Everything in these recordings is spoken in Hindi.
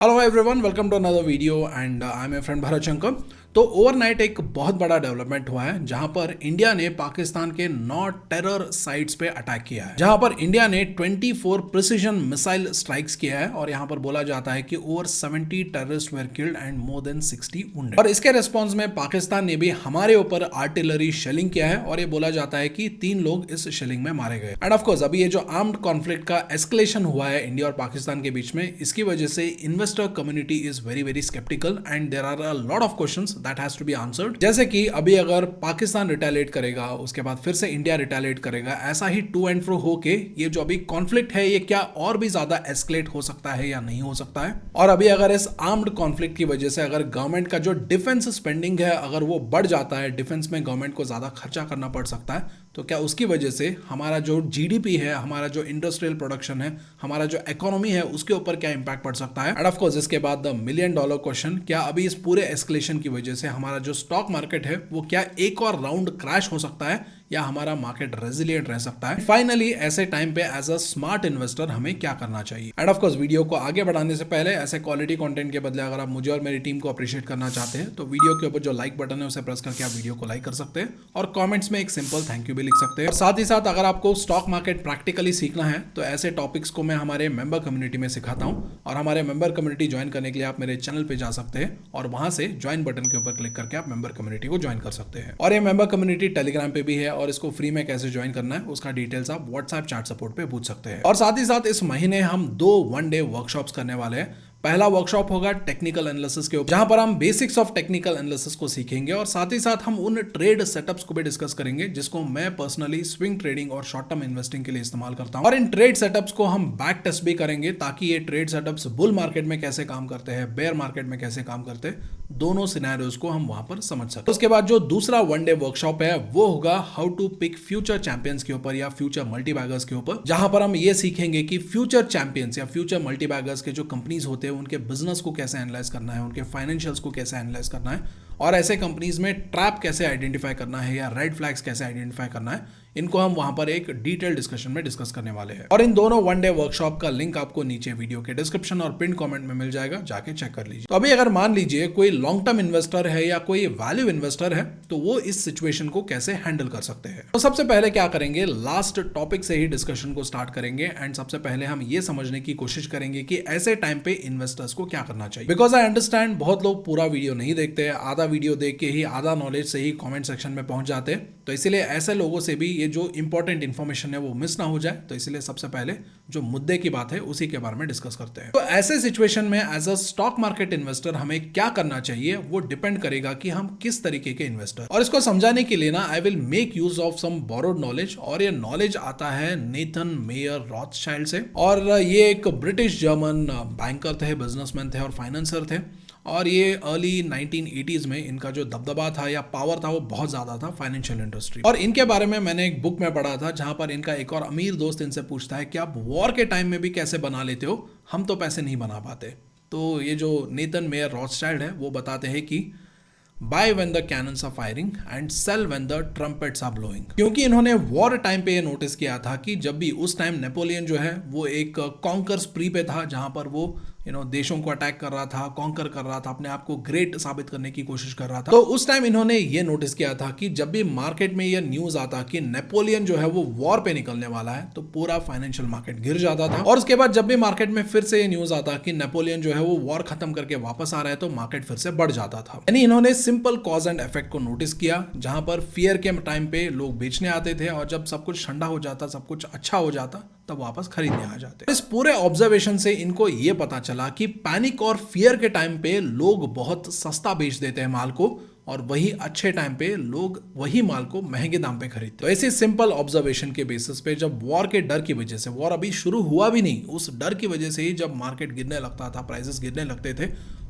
Hello everyone, welcome to another video and I am a friend Bharat Shankar. तो ओवरनाइट एक बहुत बड़ा डेवलपमेंट हुआ है जहां पर इंडिया ने पाकिस्तान के 9 टेरर साइट्स पे अटैक किया है, जहां पर इंडिया ने 24 प्रिसीजन मिसाइल स्ट्राइक्स किया है और यहां पर बोला जाता है कि over 70 terrorist where killed and more than 60 wounded. और इसके रिस्पॉन्स में पाकिस्तान ने भी हमारे ऊपर आर्टिलरी शेलिंग किया है और ये बोला जाता है कि 3 लोग इस शेलिंग में मारे गए। एंड ऑफ कोर्स अभी ये जो आर्म्ड कॉन्फ्लिक्ट का एस्केलेशन हुआ है इंडिया और पाकिस्तान के बीच में, इसकी वजह से investor community is very very sceptical and there are a lot of questions that has to be answered. जैसे कि अभी अगर पाकिस्तान रिटेलिएट करेगा, उसके बाद फिर से इंडिया रिटेलिएट करेगा, ऐसा ही टू एंड फ्रो होके ये जो अभी कॉन्फ्लिक्ट है ये क्या और भी ज्यादा एस्केलेट हो सकता है या नहीं हो सकता है। और अभी अगर इस आर्म्ड कॉन्फ्लिक्ट की वजह से अगर गवर्नमेंट का जो डिफेंस स्पेंडिंग है अगर वो बढ़ जाता है, डिफेंस में गवर्नमेंट को ज्यादा खर्चा करना पड़ सकता है, तो क्या उसकी वजह से हमारा जो जीडीपी है, हमारा जो इंडस्ट्रियल प्रोडक्शन है, हमारा जो इकोनॉमी है, उसके ऊपर क्या इंपैक्ट पड़ सकता है। एंड ऑफ कोर्स इसके बाद द $1 मिलियन क्वेश्चन, क्या अभी इस पूरे एस्केलेशन की वजह से हमारा जो स्टॉक मार्केट है वो क्या एक और राउंड क्रैश हो सकता है या हमारा मार्केट रेजिलिएंट रह सकता है। फाइनली ऐसे टाइम पे एज अ स्मार्ट इन्वेस्टर हमें क्या करना चाहिए। एंड ऑफ कोर्स वीडियो को आगे बढ़ाने से पहले ऐसे क्वालिटी कंटेंट के बदले अगर आप मुझे और मेरी टीम को अप्रिशिएट करना चाहते हैं तो वीडियो के ऊपर जो लाइक बटन है उसे प्रेस करके आप वीडियो को लाइक कर सकते हैं और कमेंट्स में एक सिंपल थैंक यू भी लिख सकते हैं। और साथ ही साथ अगर आपको स्टॉक मार्केट प्रैक्टिकली सीखना है तो ऐसे टॉपिक्स को मैं हमारे मेंबर कम्युनिटी में सिखाता हूँ और हमारे मेंबर कम्युनिटी ज्वाइन करने के लिए आप मेरे चैनल पे जा सकते हैं और वहां से ज्वाइन बटन के ऊपर क्लिक करके आप मेंबर कम्युनिटी को ज्वाइन कर सकते हैं। और ये मेंबर कम्युनिटी टेलीग्राम पे भी है और इसको फ्री में कैसे ज्वाइन करना है उसका डिटेल्स आप व्हाट्सएप चैट सपोर्ट पे पूछ सकते हैं। और साथ ही साथ इस महीने हम 2 वन-डे वर्कशॉप्स करने वाले हैं। पहला वर्कशॉप होगा टेक्निकल एनालिसिस के ऊपर, जहां पर हम बेसिक्स ऑफ टेक्निकल एनालिसिस को सीखेंगे और साथ ही साथ हम उन ट्रेड सेटअप्स को भी डिस्कस करेंगे जिसको मैं पर्सनली स्विंग ट्रेडिंग और शॉर्ट टर्म इन्वेस्टिंग के लिए इस्तेमाल करता हूं। और इन ट्रेड सेटअप्स को हम बैक टेस्ट भी करेंगे ताकि ये ट्रेड सेटअप्स बुल मार्केट में कैसे काम करते हैं, बेयर मार्केट में कैसे काम करते हैं, दोनों सिनेरियोज को हम वहां पर समझ सकते हैं। उसके बाद जो दूसरा वन-डे वर्कशॉप है वो होगा how to pick future champions के ऊपर या फ्यूचर मल्टीबैगर्स के ऊपर, जहां पर हम ये सीखेंगे कि फ्यूचर चैंपियंस या फ्यूचर मल्टीबैगर्स के जो कंपनीज होते हैं उनके बिजनेस को कैसे एनालाइज करना है, उनके फाइनेंशियल्स को कैसे एनालाइज करना है और ऐसे कंपनीज में ट्रैप कैसे आइडेंटिफाई करना है या रेड फ्लैग्स कैसे आइडेंटिफाई करना है, इनको हम वहां पर एक डिटेल डिस्कशन में डिस्कस करने वाले हैं। और इन दोनों वन-डे वर्कशॉप का लिंक आपको नीचे वीडियो के डिस्क्रिप्शन और पिन कमेंट में मिल जाएगा, जाके चेक कर लीजिए। तो अभी अगर मान लीजिए कोई लॉन्ग टर्म इन्वेस्टर है या कोई वैल्यू इन्वेस्टर है तो वो इस सिचुएशन को कैसे हैंडल कर सकते हैं। तो सबसे पहले क्या करेंगे, लास्ट टॉपिक से ही डिस्कशन को स्टार्ट करेंगे एंड सबसे पहले हम ये समझने की कोशिश करेंगे कि ऐसे टाइम पे इन्वेस्टर्स को क्या करना चाहिए। बिकॉज आई अंडरस्टैंड बहुत लोग पूरा वीडियो नहीं देखते हैं, आधा वीडियो देख के ही, आधा नॉलेज से ही कमेंट सेक्शन में पहुंच जाते हैं, तो इसलिए ऐसे लोगों से भी ये जो इंपॉर्टेंट इन्फॉर्मेशन है वो मिस ना हो जाए, तो इसलिए सबसे पहले जो मुद्दे की बात है उसी के बारे में डिस्कस करते हैं। तो ऐसे सिचुएशन में as a stock market investor हमें क्या करना चाहिए वो डिपेंड करेगा कि हम किस तरीके के इन्वेस्टर। और इसको समझाने के लिए ना I will make use of some borrowed knowledge, और ये नॉलेज आता है नेथन मेयर रॉथस्चाइल्ड से। और ये एक ब्रिटिश जर्मन बैंकर थे, बिजनेसमैन थे और फाइनेंसर थे और ये अर्ली 1980s में इनका जो दबदबा था या पावर था वो बहुत ज्यादा था फाइनेंशियल इंडस्ट्री। और इनके बारे में मैंने एक बुक में पढ़ा था जहां पर इनका एक और अमीर दोस्त इनसे पूछता है कि आप वॉर के टाइम में भी कैसे बना लेते हो, हम तो पैसे नहीं बना पाते। तो ये जो नेथन मेयर रॉथस्चाइल्ड है वो बताते हैं कि buy when the cannons are firing and sell when the trumpets are blowing. क्योंकि इन्होंने वॉर टाइम पे ये नोटिस किया था कि जब भी उस टाइम नेपोलियन जो है वो एक कॉन्कर स्प्री पे था, जहां पर वो देशों को अटैक कर रहा था, कॉन्कर कर रहा था, अपने आप को ग्रेट साबित करने की कोशिश कर रहा था। तो उस टाइम इन्होंने ये नोटिस किया था कि जब भी मार्केट में ये न्यूज आता कि नेपोलियन जो है वो वॉर पे निकलने वाला है तो पूरा फाइनेंशियल मार्केट गिर जाता था। और उसके बाद जब भी मार्केट में फिर से ये न्यूज आता कि नेपोलियन जो है वो वॉर खत्म करके वापस आ रहा है तो मार्केट फिर से बढ़ जाता था। यानी इन्होंने सिंपल कॉज एंड इफेक्ट को नोटिस किया, जहां पर फियर के टाइम पे लोग बेचने आते थे और जब सब कुछ ठंडा हो जाता, सब कुछ अच्छा हो जाता, तब वापस खरीदने आ जाते। इस पूरे ऑब्जर्वेशन से इनको ये पता चला कि पैनिक और फियर के टाइम पे लोग बहुत सस्ता बेच देते हैं माल को और वही अच्छे टाइम पे लोग वही माल को महंगे दाम पे खरीदते। तो ऐसे सिंपल ऑब्जर्वेशन के बेसिस पे जब वॉर के डर की वजह से, वॉर अभी शुरू हुआ भी नहीं, उस डर की वजह से ही जब मार्केट गिरने लगता था, प्राइसेस गिरने लगते थे,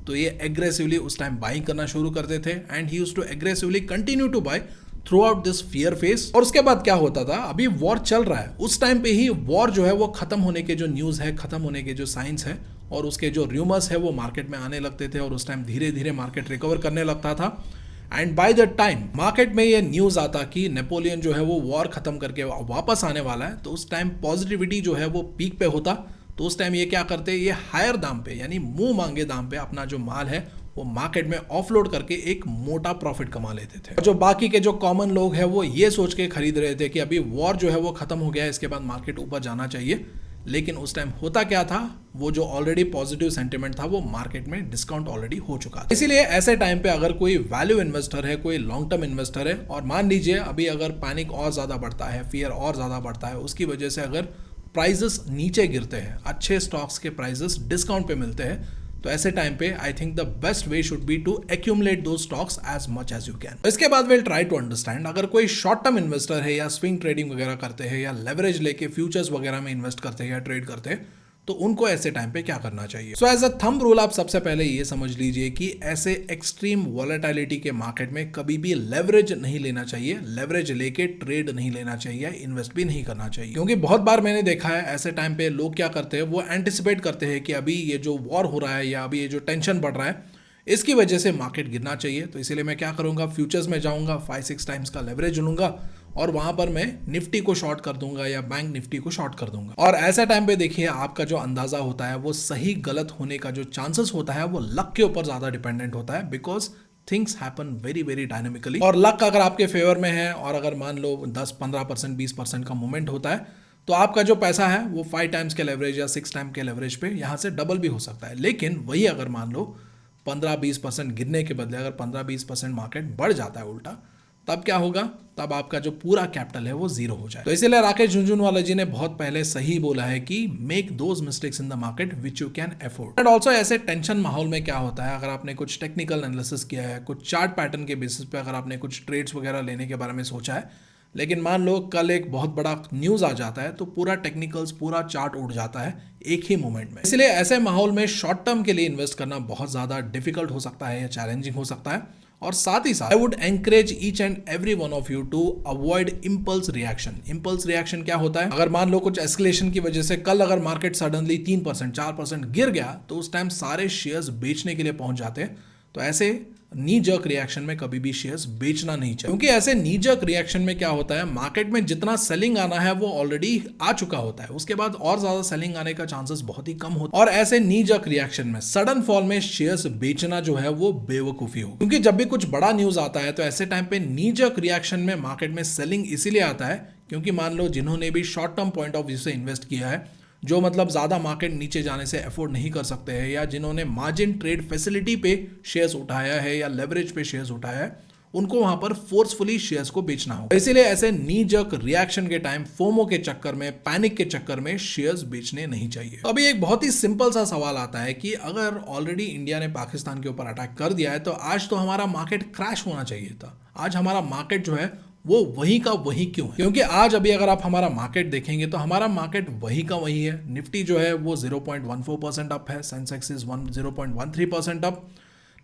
तो ये एग्रेसिवली उस टाइम बाइंग करना शुरू करते थे and he used to aggressively continue to buy throughout this fear phase. और उसके बाद क्या होता था, अभी वॉर चल रहा है, उस टाइम पे ही वॉर जो है वो खत्म होने के जो न्यूज है, खत्म होने के जो साइंस है और उसके जो र्यूमर्स है वो मार्केट में आने लगते थे और उस टाइम धीरे धीरे मार्केट रिकवर करने लगता था। And by the time market में ये न्यूज आता कि नेपोलियन जो है वो वॉर खत्म करके वापस आने वाला है, तो उस टाइम पॉजिटिविटी जो है वो पीक पे होता, तो उस टाइम ये क्या करते, ये हायर दाम पे यानी मुंह मांगे दाम पे अपना जो माल है वो मार्केट में ऑफलोड करके एक मोटा प्रॉफिट कमा लेते थे। और जो बाकी के जो कॉमन लोग हैं वो ये सोच के खरीद रहे थे कि अभी वॉर जो है वो खत्म हो गया है, इसके बाद मार्केट ऊपर जाना चाहिए। लेकिन उस टाइम होता क्या था, वो जो ऑलरेडी पॉजिटिव सेंटिमेंट था वो मार्केट में डिस्काउंट ऑलरेडी हो चुका था। इसीलिए ऐसे टाइम पे अगर कोई वैल्यू इन्वेस्टर है, कोई लॉन्ग टर्म इन्वेस्टर है, और मान लीजिए अभी अगर पैनिक और ज्यादा बढ़ता है, फियर और ज्यादा बढ़ता है, उसकी वजह से अगर प्राइजेस नीचे गिरते हैं, अच्छे स्टॉक्स के प्राइजेस डिस्काउंट पे मिलते हैं, तो ऐसे टाइम पे I think the best way should be to accumulate दो stocks as much as you can. इसके बाद विल ट्राई टू अंडरस्टैंड, अगर कोई शॉर्ट टर्म इन्वेस्टर है या स्विंग ट्रेडिंग वगैरह करते हैं या लेवरेज लेके फ्यूचर्स वगैरह में इन्वेस्ट करते हैं या ट्रेड करते हैं, तो उनको ऐसे टाइम पे क्या करना चाहिए। So as a thumb rule आप सबसे पहले ये समझ लीजिए कि ऐसे एक्सट्रीम वॉलेटिलिटी के मार्केट में कभी भी लेवरेज नहीं लेना चाहिए, लेवरेज लेके ट्रेड नहीं लेना चाहिए, इन्वेस्ट भी नहीं करना चाहिए। क्योंकि बहुत बार मैंने देखा है ऐसे टाइम पे लोग क्या करते हैं, वो एंटिसिपेट करते हैं कि अभी ये जो वॉर हो रहा है या अभी ये जो टेंशन बढ़ रहा है, इसकी वजह से मार्केट गिरना चाहिए। तो इसीलिए मैं क्या करूंगा, फ्यूचर्स में जाऊंगा, 5-6 टाइम्स का लेवरेज लूंगा और वहां पर मैं निफ्टी को शॉर्ट कर दूंगा या बैंक निफ्टी को शॉर्ट कर दूंगा। और ऐसा टाइम पे देखिए आपका जो अंदाजा होता है वो सही गलत होने का जो चांसेस होता है वो लक के ऊपर ज्यादा डिपेंडेंट होता है, because things happen very very dynamically. और लक अगर आपके फेवर में है और अगर मान लो 10-15% 20% का मूवमेंट होता है, तो आपका जो पैसा है वो 5 टाइम्स के लेवरेज या 6 टाइम के लेवरेज पे यहाँ से डबल भी हो सकता है। लेकिन वही अगर मान लो 15-20% गिरने के बदले अगर 15-20% मार्केट बढ़ जाता है उल्टा, तब क्या होगा, तब आपका जो पूरा कैपिटल है वो जीरो हो जाए। तो इसीलिए राकेश झुनझुनवाला जी ने बहुत पहले सही बोला है कि make those mistakes in the market which you can afford. And also ऐसे टेंशन माहौल में क्या होता है, अगर आपने कुछ टेक्निकल एनालिसिस किया है, कुछ चार्ट पैटर्न के बेसिस पे अगर आपने कुछ ट्रेड्स वगैरह लेने के बारे में सोचा है, लेकिन मान लो कल एक बहुत बड़ा न्यूज आ जाता है, तो पूरा टेक्निकल्स पूरा चार्ट उड़ जाता है एक ही मोमेंट में। इसलिए ऐसे माहौल में शॉर्ट टर्म के लिए इन्वेस्ट करना बहुत ज्यादा डिफिकल्ट हो सकता है या चैलेंजिंग हो सकता है। और साथ ही साथ I would encourage each and every one of you to avoid impulse reaction. Impulse reaction क्या होता है, अगर मान लो कुछ एस्केलेशन की वजह से कल अगर मार्केट सडनली 3% 4% गिर गया, तो उस टाइम सारे शेयर्स बेचने के लिए पहुंच जाते हैं। तो ऐसे नी जर्क रिएक्शन में कभी भी शेयर्स बेचना नहीं चाहिए, क्योंकि ऐसे नी जर्क रिएक्शन में क्या होता है, मार्केट में जितना सेलिंग आना है वो ऑलरेडी आ चुका होता है, उसके बाद और ज्यादा सेलिंग आने का चांसेस बहुत ही कम होता है। और ऐसे नी जर्क रिएक्शन में सडन फॉल में शेयर्स बेचना जो है वो बेवकूफी हो, क्योंकि जब भी कुछ बड़ा न्यूज आता है तो ऐसे टाइम पे नी जर्क रिएक्शन में मार्केट में सेलिंग इसीलिए आता है क्योंकि मान लो जिन्होंने भी short term point of view से इन्वेस्ट किया है, जो मतलब ज़्यादा मार्केट नीचे जाने से अफोर्ड नहीं कर सकते हैं, या जिन्होंने मार्जिन ट्रेड फैसिलिटी पे शेयर्स उठाया है या लेवरेज पे शेयर्स उठाया है, उनको वहां पर फोर्सफुली शेयर्स को बेचना होगा। इसीलिए ऐसे नी जर्क रिएक्शन के टाइम फोमो के चक्कर में, पैनिक के चक्कर में शेयर्स बेचने नहीं चाहिए। तो अभी एक बहुत ही सिंपल सा सवाल आता है कि अगर ऑलरेडी इंडिया ने पाकिस्तान के ऊपर अटैक कर दिया है, तो आज तो हमारा मार्केट क्रैश होना चाहिए था। आज हमारा मार्केट जो है वो वही का वही क्यों है? क्योंकि आज अभी अगर आप हमारा मार्केट देखेंगे तो हमारा मार्केट वही का वही है। निफ्टी जो है वो 0.14% अप है, Sensex is 0.13% up,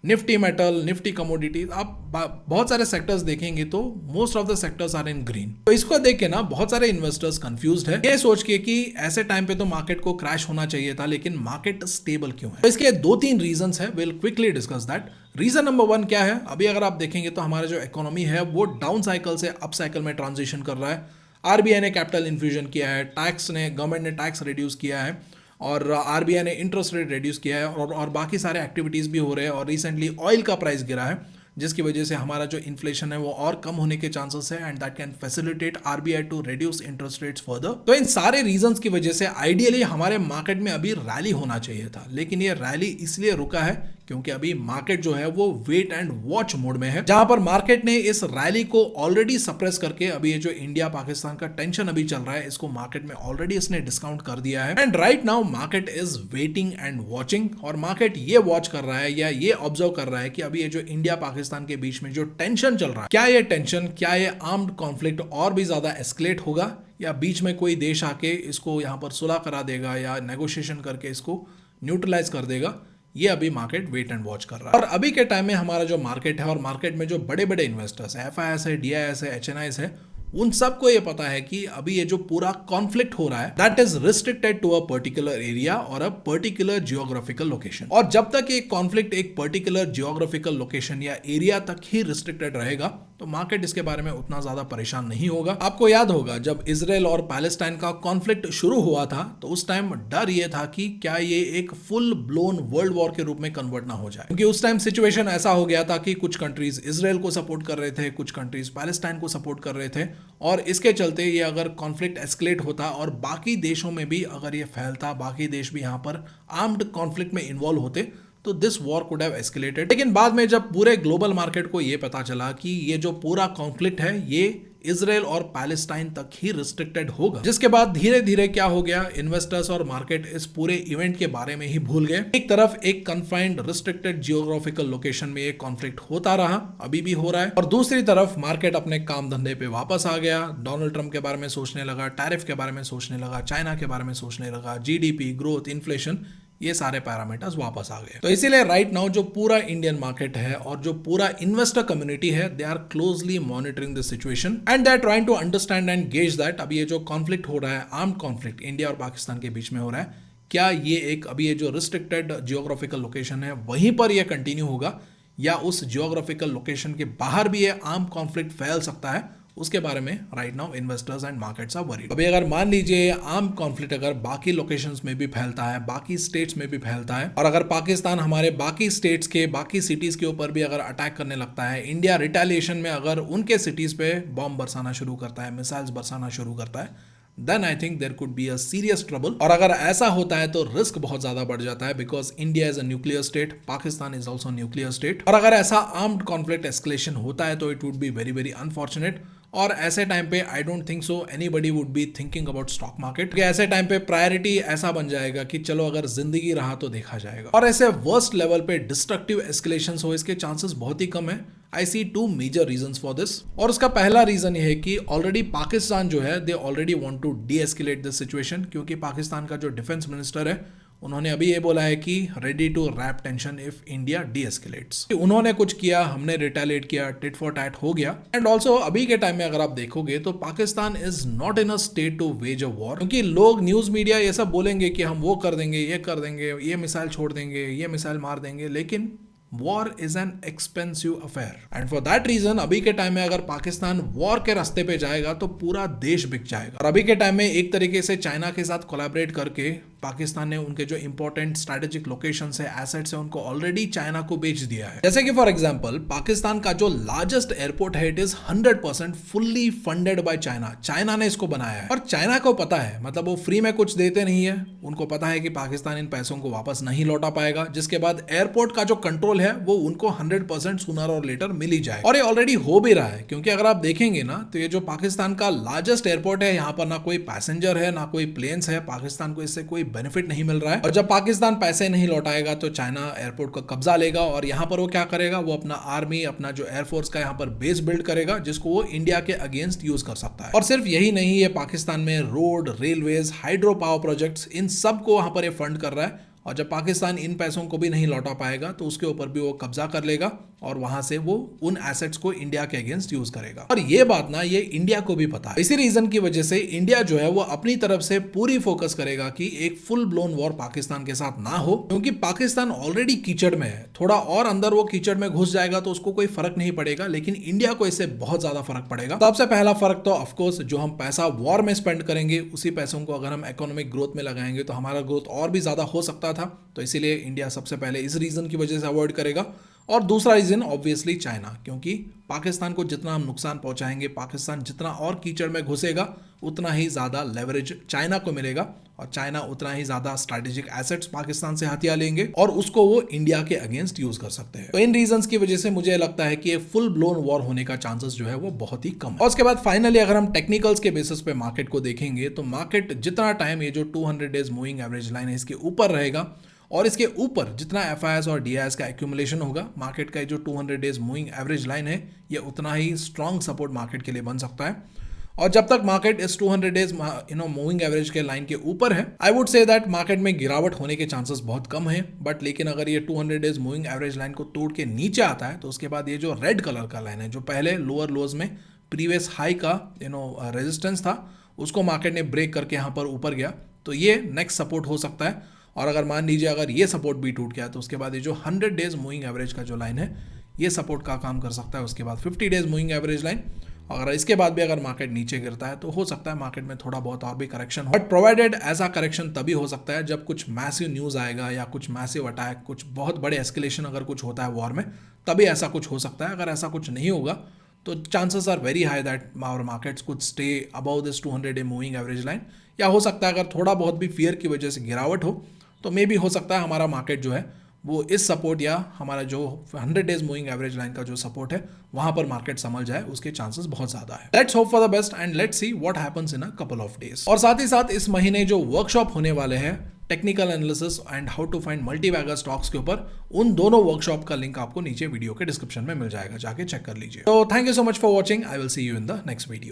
Nifty metal, Nifty commodities, आप बहुत सारे सेक्टर्स देखेंगे तो most of the sectors are in green. तो इसको देख के ना बहुत सारे इन्वेस्टर्स कंफ्यूज्ड है, ये सोच के कि ऐसे टाइम पे तो मार्केट को क्रैश होना चाहिए था, लेकिन मार्केट स्टेबल क्यों है। तो इसके 2-3 रीजंस है, will quickly discuss that. Reason number 1 क्या है, अभी अगर आप देखेंगे तो हमारा जो इकोनॉमी है वो डाउन साइकिल से अप साइकिल में ट्रांजिशन कर रहा है। आरबीआई ने कैपिटल इन्फ्यूजन किया है, गवर्नमेंट ने टैक्स रिड्यूस किया है, और आरबीआई ने इंटरेस्ट रेट रिड्यूस किया है, और बाकी सारे एक्टिविटीज़ भी हो रहे हैं। और रिसेंटली ऑयल का प्राइस गिरा है, जिसकी वजह से हमारा जो इन्फ्लेशन है वो और कम होने के चांसेस है, and that can facilitate RBI to reduce interest rates further. तो इन सारे रीजंस की वजह से आइडियली हमारे मार्केट में अभी रैली होना चाहिए था, लेकिन ये रैली इसलिए रुका है क्योंकि अभी मार्केट जो है वो वेट एंड वॉच मोड में है, जहां पर मार्केट ने इस रैली को ऑलरेडी सप्रेस करके अभी ये जो इंडिया पाकिस्तान का टेंशन अभी चल रहा है, इसको मार्केट में ऑलरेडी इसने डिस्काउंट कर दिया है। And right now market is waiting and watching, और मार्केट ये वॉच कर रहा है या ये ऑब्जर्व कर रहा है कि अभी ये जो इंडिया पाकिस्तान के बीच में जो टेंशन चल रहा है, क्या ये टेंशन, क्या ये आर्म्ड कॉन्फ्लिक्ट और भी ज्यादा एस्केलेट होगा, या बीच में कोई देश आके इसको यहाँ पर सुलह करा देगा या नेगोशिएशन करके इसको न्यूट्रलाइज कर देगा। ये अभी मार्केट वेट एंड वॉच कर रहा है। और अभी के टाइम में हमारा जो मार्केट है, और मार्केट में जो बड़े बड़े इन्वेस्टर्स है, FIS है, DIS है, HNIs है, उन सबको ये पता है कि अभी ये जो पूरा कॉन्फ्लिक्ट हो रहा है that is restricted to a particular area और अ पर्टिकुलर जियोग्राफिकल लोकेशन। और जब तक ये कॉन्फ्लिक्ट एक पर्टिकुलर जियोग्राफिकल लोकेशन या एरिया तक ही रिस्ट्रिक्टेड रहेगा, तो मार्केट इसके बारे में उतना ज्यादा परेशान नहीं होगा। आपको याद होगा जब इजराइल और पैलेस्टाइन का कॉन्फ्लिक्ट शुरू हुआ था तो उस टाइम डर ये था कि क्या ये एक फुल ब्लोन वर्ल्ड वॉर के रूप में कन्वर्ट ना हो जाए, क्योंकि उस टाइम सिचुएशन ऐसा हो गया था कि कुछ कंट्रीज इजराइल को सपोर्ट कर रहे थे, कुछ कंट्रीज पैलेस्टाइन को सपोर्ट कर रहे थे, और इसके चलते ये अगर कॉन्फ्लिक्ट एस्केलेट होता और बाकी देशों में भी अगर ये फैलता, बाकी देश भी यहाँ पर आर्म्ड कॉन्फ्लिक्ट में इन्वॉल्व होते, तो this war could have escalated. लेकिन बाद में जब पूरे ग्लोबल मार्केट को ये पता चला कि ये जो पूरा कॉन्फ्लिक्ट है ये इजराइल और पैलेस्टाइन तक ही रिस्ट्रिक्टेड होगा, जिसके बाद धीरे धीरे क्या हो गया, इन्वेस्टर्स और मार्केट इस पूरे इवेंट के बारे में ही भूल गए। एक तरफ एक कन्फाइंड रिस्ट्रिक्टेड जियोग्राफिकल लोकेशन में एक कॉन्फ्लिक्ट होता रहा, अभी भी हो रहा है, और दूसरी तरफ मार्केट अपने काम धंधे पे वापस आ गया, डोनाल्ड ट्रंप के बारे में सोचने लगा, टैरिफ के बारे में सोचने लगा, चाइना के बारे में सोचने लगा, जीडीपी ग्रोथ, इन्फ्लेशन, ये सारे पैरामीटर्स वापस आ गए। तो इसीलिए राइट नाउ जो पूरा इंडियन मार्केट है और जो पूरा इन्वेस्टर कम्युनिटी है, they are closely monitoring the situation and they are trying to understand and gauge that अभी ये जो कॉन्फ्लिक्ट हो रहा है, आर्म्ड कॉन्फ्लिक्ट इंडिया और पाकिस्तान के बीच में हो रहा है, क्या ये एक अभी ये जो रिस्ट्रिक्टेड जियोग्राफिकल लोकेशन है वहीं पर ये कंटिन्यू होगा, या उस जियोग्राफिकल लोकेशन के बाहर भी ये आर्म कॉन्फ्लिक्ट फैल सकता है, उसके बारे में right now investors and markets are worried. अभी अगर मान लीजिए आर्म कॉन्फ्लिक्ट अगर बाकी लोकेशंस में भी फैलता है, बाकी स्टेट्स में भी फैलता है, और अगर पाकिस्तान हमारे बाकी स्टेट्स के बाकी सिटीज के ऊपर भी अगर अटैक करने लगता है, इंडिया रिटेलिएशन में अगर उनके सिटीज पे बॉम्ब बरसाना शुरू करता है, मिसाइल्स बरसाना शुरू करता है, then I think there could be a serious trouble. और अगर ऐसा होता है तो रिस्क बहुत ज्यादा बढ़ जाता है, because India is a nuclear state, Pakistan is also nuclear state, और अगर ऐसा आर्म्ड कॉन्फ्लिक्ट एस्केलेशन होता है तो it would be very very unfortunate. और ऐसे टाइम पे I don't think so anybody would be thinking about stock market. ऐसे टाइम पे प्रायोरिटी ऐसा बन जाएगा कि चलो अगर जिंदगी रहा तो देखा जाएगा, और ऐसे वर्स्ट लेवल पे डिस्ट्रक्टिव एस्केलेशंस हो इसके चांसेस बहुत ही कम है। I see two major reasons for this, और उसका पहला रीजन ये है कि ऑलरेडी पाकिस्तान जो है they already want to de-escalate this situation, क्योंकि पाकिस्तान का जो डिफेंस मिनिस्टर है उन्होंने अभी ये बोला है कि ready to wrap tension if India de-escalates. उन्होंने कुछ किया, हमने रिटेलिएट किया, टिट फॉर टैट हो गया। एंड ऑल्सो अभी के टाइम में अगर आप देखोगे तो Pakistan is not in a state to wage a war, क्योंकि लोग न्यूज मीडिया ये सब बोलेंगे कि हम वो कर देंगे, ये कर देंगे, ये मिसाइल छोड़ देंगे, ये मिसाइल मार देंगे, लेकिन war is an expensive affair and for that reason अभी के टाइम में अगर पाकिस्तान वॉर के रास्ते पे जाएगा तो पूरा देश बिक जाएगा। और अभी के टाइम में एक तरीके से चाइना के साथ कोलैबोरेट करके पाकिस्तान ने उनके जो इंपॉर्टेंट स्ट्रेटेजिक लोकेशन है, एसेट्स है, उनको ऑलरेडी चाइना को बेच दिया है। जैसे कि फॉर एग्जांपल पाकिस्तान का जो लार्जेस्ट एयरपोर्ट है, it is 100% fully funded by China. China ने इसको बनाया है और चाइना को पता है, मतलब वो फ्री में कुछ देते नहीं है, उनको पता है कि पाकिस्तान इन पैसों को वापस नहीं लौटा पाएगा, जिसके बाद एयरपोर्ट का जो कंट्रोल है वो उनको 100% सूनर और लेटर मिल ही जाए। और ये ऑलरेडी हो भी रहा है, क्योंकि अगर आप देखेंगे ना तो ये जो पाकिस्तान का लार्जेस्ट एयरपोर्ट है, यहाँ पर ना कोई पैसेंजर है ना कोई प्लेन्स है, पाकिस्तान को इससे कोई बेनिफिट नहीं मिल रहा है। और जब पाकिस्तान पैसे नहीं लौटाएगा तो चाइना एयरपोर्ट का कब्जा लेगा और यहाँ पर वो क्या करेगा, वो अपना आर्मी, अपना जो एयरफोर्स का यहाँ पर बेस बिल्ड करेगा, जिसको वो इंडिया के अगेंस्ट यूज कर सकता है। और सिर्फ यही नहीं है, पाकिस्तान में road, railways, hydro power projects, इन सब को वहां पर ये फंड कर रहा है। और जब पाकिस्तान इन पैसों को भी नहीं लौटा पाएगा तो उसके ऊपर भी वो कब्जा कर लेगा और वहां से वो उन एसेट्स को इंडिया के अगेंस्ट यूज करेगा। और ये बात ना ये इंडिया को भी पता है। इसी रीजन की वजह से इंडिया जो है वो अपनी तरफ से पूरी फोकस करेगा कि एक फुल ब्लोन वॉर पाकिस्तान के साथ ना हो, क्योंकि पाकिस्तान ऑलरेडी कीचड़ में है। थोड़ा और अंदर वो कीचड़ में घुस जाएगा तो उसको कोई फर्क नहीं पड़ेगा, लेकिन इंडिया को इससे बहुत ज्यादा फर्क पड़ेगा। सबसे पहला फर्क तो ऑफकोर्स जो हम पैसा वॉर में स्पेंड करेंगे, उसी पैसों को अगर हम इकोनॉमिक ग्रोथ में लगाएंगे तो हमारा ग्रोथ और भी ज्यादा हो सकता था। तो इसीलिए इंडिया सबसे पहले इस रीजन की वजह से अवॉइड करेगा। और दूसरा रीजन ऑब्वियसली चाइना, क्योंकि पाकिस्तान को जितना हम नुकसान पहुंचाएंगे, पाकिस्तान जितना और कीचड़ में घुसेगा, उतना ही ज्यादा लेवरेज चाइना को मिलेगा और चाइना उतना ही ज्यादा स्ट्रैटेजिक एसेट्स पाकिस्तान से हथिया लेंगे और उसको वो इंडिया के अगेंस्ट यूज कर सकते हैं। तो इन रीजंस की वजह से मुझे लगता है कि फुल ब्लोन वॉर होने का चांसेस जो है वो बहुत ही कम है। और उसके बाद फाइनली अगर हम टेक्निकल्स के बेसिस पे मार्केट को देखेंगे तो मार्केट जितना टाइम ये जो 200 डेज मूविंग एवरेज लाइन है इसके ऊपर रहेगा और इसके ऊपर जितना FIS और DIS का एक्यूमुलेशन होगा, मार्केट का जो 200 डेज मूविंग एवरेज लाइन है ये उतना ही स्ट्रॉन्ग सपोर्ट मार्केट के लिए बन सकता है। और जब तक मार्केट इस 200 डेज मूविंग एवरेज के लाइन के ऊपर है, I would say that market में गिरावट होने के चांसेस बहुत कम है। बट लेकिन अगर ये 200 डेज मूविंग एवरेज लाइन को तोड़ के नीचे आता है तो उसके बाद ये जो रेड कलर का लाइन है, जो पहले लोअर लोज में प्रीवियस हाई का रेजिस्टेंस था, उसको मार्केट ने ब्रेक करके यहाँ पर ऊपर गया, तो ये नेक्स्ट सपोर्ट हो सकता है। और अगर मान लीजिए अगर ये सपोर्ट भी टूट गया तो उसके बाद ये जो 100 डेज मूविंग एवरेज का जो लाइन है ये सपोर्ट का काम कर सकता है। उसके बाद 50 डेज मूविंग एवरेज लाइन, अगर इसके बाद भी अगर मार्केट नीचे गिरता है तो हो सकता है मार्केट में थोड़ा बहुत और भी करेक्शन हो, बट प्रोवाइडेड ऐसा करेक्शन तभी हो सकता है जब कुछ मैसिव न्यूज़ आएगा या कुछ मैसिव अटैक, कुछ बहुत बड़े एस्केलेशन अगर कुछ होता है वॉर में, तभी ऐसा कुछ हो सकता है। अगर ऐसा कुछ नहीं होगा तो chances are very high that our markets could stay above this 200 day moving average line, या हो सकता है अगर थोड़ा बहुत भी फियर की वजह से गिरावट हो तो मे भी हो सकता है हमारा मार्केट जो है वो इस सपोर्ट या हमारा जो 100 डेज मूविंग एवरेज लाइन का जो सपोर्ट है वहां पर मार्केट संभल जाए, उसके चांसेस बहुत ज्यादा है। Let's hope for the best and let's see what happens in a couple of days. और साथ ही साथ इस महीने जो वर्कशॉप होने वाले हैं technical analysis and how to find multibagger stocks के ऊपर, उन दोनों वर्कशॉप का लिंक आपको नीचे वीडियो के डिस्क्रिप्शन में मिल जाएगा, जाके चेक कर लीजिए। तो thank you so much for watching, I will see you in the next video.